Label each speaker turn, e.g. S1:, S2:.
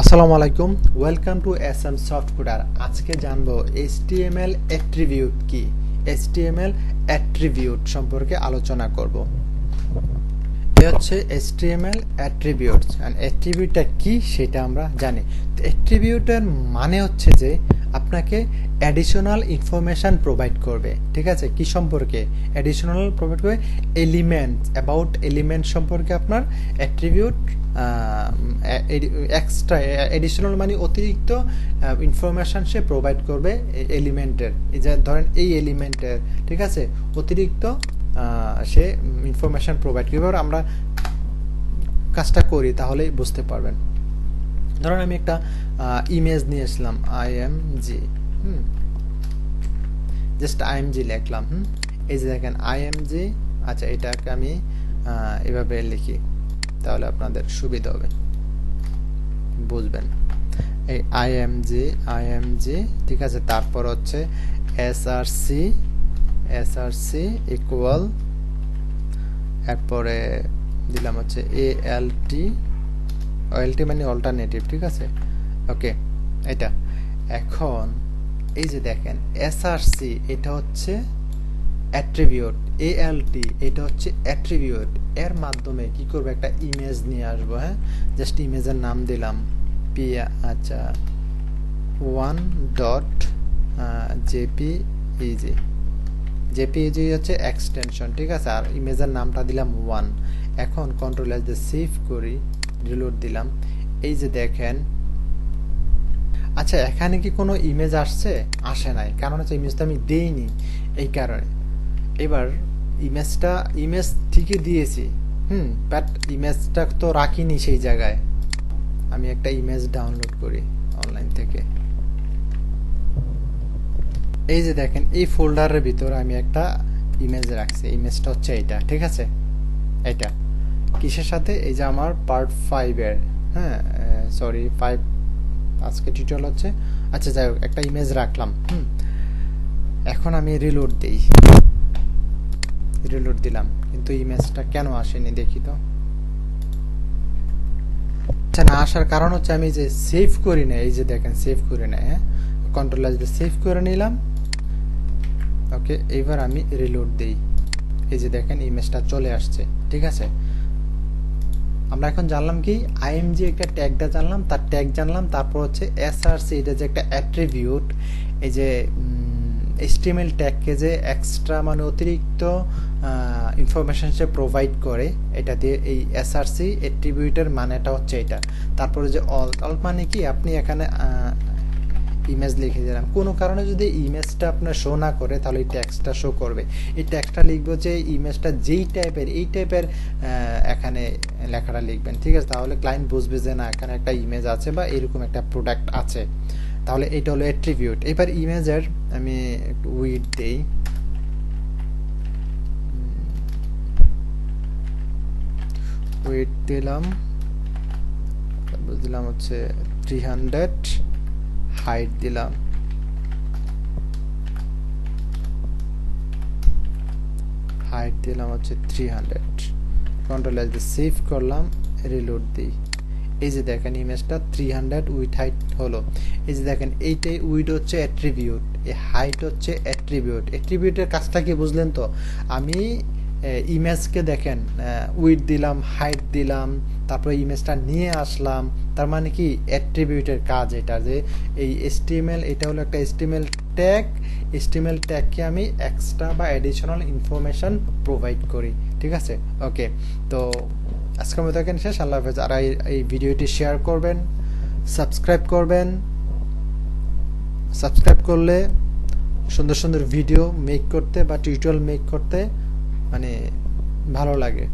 S1: আসসালামু আলাইকুম, welcome to SM software. আজকে জানবো HTML অ্যাট্রিবিউট কি। HTML অ্যাট্রিবিউট সম্পর্কে আলোচনা করব। এ হচ্ছে HTML অ্যাট্রিবিউটস, এন্ড অ্যাট্রিবিউটটা কি সেটা আমরা জানি। অ্যাট্রিবিউটের মানে হচ্ছে যে আপনাকে অ্যাডিশনাল ইনফরমেশন প্রোভাইড করবে। ঠিক আছে, কি সম্পর্কে অ্যাডিশনাল প্রোভাইড করবে? এলিমেন্ট, অ্যাবাউট এলিমেন্ট সম্পর্কে আপনার অ্যাট্রিবিউট এক্সট্রা এডিশনাল মানে অতিরিক্ত ইনফরমেশান সে প্রোভাইড করবে এলিমেন্টের। এই যে ধরেন এই এলিমেন্টের, ঠিক আছে, অতিরিক্ত সে ইনফরমেশান প্রোভাইড করবে। এবার আমরা কাজটা করি তাহলেই বুঝতে পারবেন। ধরেন আমি একটা ইমেজ নিয়ে আসলাম, IMG, জাস্ট IMG লিখলাম। এই যে দেখেন IMG। আচ্ছা, এটাকে আমি এভাবে লিখি তাহলে আপনাদের সুবিধা হবে, বুঝবেন। এই IMG, ঠিক আছে। তারপর হচ্ছে SRC ইকুয়াল, এরপরে দিলাম হচ্ছে ALT মানে অল্টারনেটিভ, ঠিক আছে। ওকে, এটা এখন এই যে দেখেন SRC এটা হচ্ছে অ্যাট্রিবিউট, ALT এটা হচ্ছে অ্যাট্রিবিউট। এর মাধ্যমে কি করব, একটা ইমেজ নিয়ে আসবো। হ্যাঁ, জাস্ট ইমেজের নাম দিলাম আচ্ছা 1.jpeg হচ্ছে এক্সটেনশন, ঠিক আছে। আর ইমেজের নামটা দিলাম 1। এখন কন্ট্রোল এস দিয়ে সেভ করি, রিলোড দিলাম। এই যে দেখেন, আচ্ছা এখানে কি কোনো ইমেজ আসে নাই, কারণ হচ্ছে ইমেজটা আমি দেইনি এই কারণে। এবার ইমেজ ঠিকই দিয়েছি, বাট ইমেজটা তো রাখিনি সেই জায়গায়। আমি একটা ইমেজ ডাউনলোড করি অনলাইন থেকে। এই যে দেখেন এই ফোল্ডারের ভিতরে আমি একটা ইমেজ রাখছি। ইমেজটা হচ্ছে এইটা, ঠিক আছে। এটা কিসের সাথে? এই যে আমার পার্ট 5 এর, সরি 5 আজকে টিউটোরিয়াল হচ্ছে। আচ্ছা যাই হোক, একটা ইমেজ রাখলাম। এখন আমি রিলোড দিলাম, কিন্তু ইমেজটা কেন আসেনি দেখি তো। আচ্ছা, না আসার কারণ হচ্ছে আমি যে সেভ করি না। এই যে দেখেন সেভ করি না। কন্ট্রোল এস দিয়ে সেভ করে নিলাম। ওকে, এবার আমি রিলোড দেই। এই যে দেখেন ইমেজটা চলে আসছে, ঠিক আছে। আমরা এখন জানলাম কি, IMG একটা ট্যাগটা জানলাম, তার ট্যাগ জানলাম। তারপর হচ্ছে SRC, এটা যে একটা অ্যাট্রিবিউট। এই যে HTML ট্যাগকে যে এক্সট্রা মানে অতিরিক্ত ইনফরমেশন সে প্রোভাইড করে, এটা দিয়ে এই SRC অ্যাট্রিবিউটের মানেটা হচ্ছে এটা। তারপরে যে অল মানে কি, আপনি এখানে ইমেজ লিখে দিলাম। কোনো কারণে যদি ইমেজটা আপনার শো না করে তাহলে এই ট্যাক্সটা শো করবে। এই ট্যাক্সটা লিখবো যে ইমেজটা যেই টাইপের, এই টাইপের এখানে লেখাটা লিখবেন, ঠিক আছে। তাহলে ক্লায়েন্ট বুঝবে যে না, এখানে একটা ইমেজ আছে বা এরকম একটা প্রোডাক্ট আছে। তাহলে এটা হলো অ্যাট্রিবিউট। এবার ইমেজের আমি একটু উইড দেই, উইড দিলাম, বুঝলাম হচ্ছে 300, হাইট দিলাম হচ্ছে 300। কন্ট্রোল এস দিয়ে সেভ করলাম, রিলোড দিই। এই যে দেখেন ইমেজটা 300 উইথ হাইট হলো। এই যে দেখেন এইটাই উইড হচ্ছে অ্যাট্রিবিউট, এই হাইট হচ্ছে অ্যাট্রিবিউট। অ্যাট্রিবিউটের কাজটা কি বুঝলেন তো? আমি ইমেজকে দেখেন উইড দিলাম, হাইট দিলাম, তারপরে ইমেজটা নিয়ে আসলাম। তার মানে কি অ্যাট্রিবিউটের কাজ এটা, যে এই HTML এটা হলো একটা HTML ট্যাগকে আমি এক্সট্রা বা অ্যাডিশনাল ইনফরমেশন প্রোভাইড করি, ঠিক আছে। ওকে, তো আজকের মতো এখানে শেষ। আল্লাহ হাফেজ। আর এই ভিডিওটি শেয়ার করবেন, সাবস্ক্রাইব করলে সুন্দর সুন্দর ভিডিও মেক করতে বা টিউটোরিয়াল মেক করতে মানে ভালো লাগে।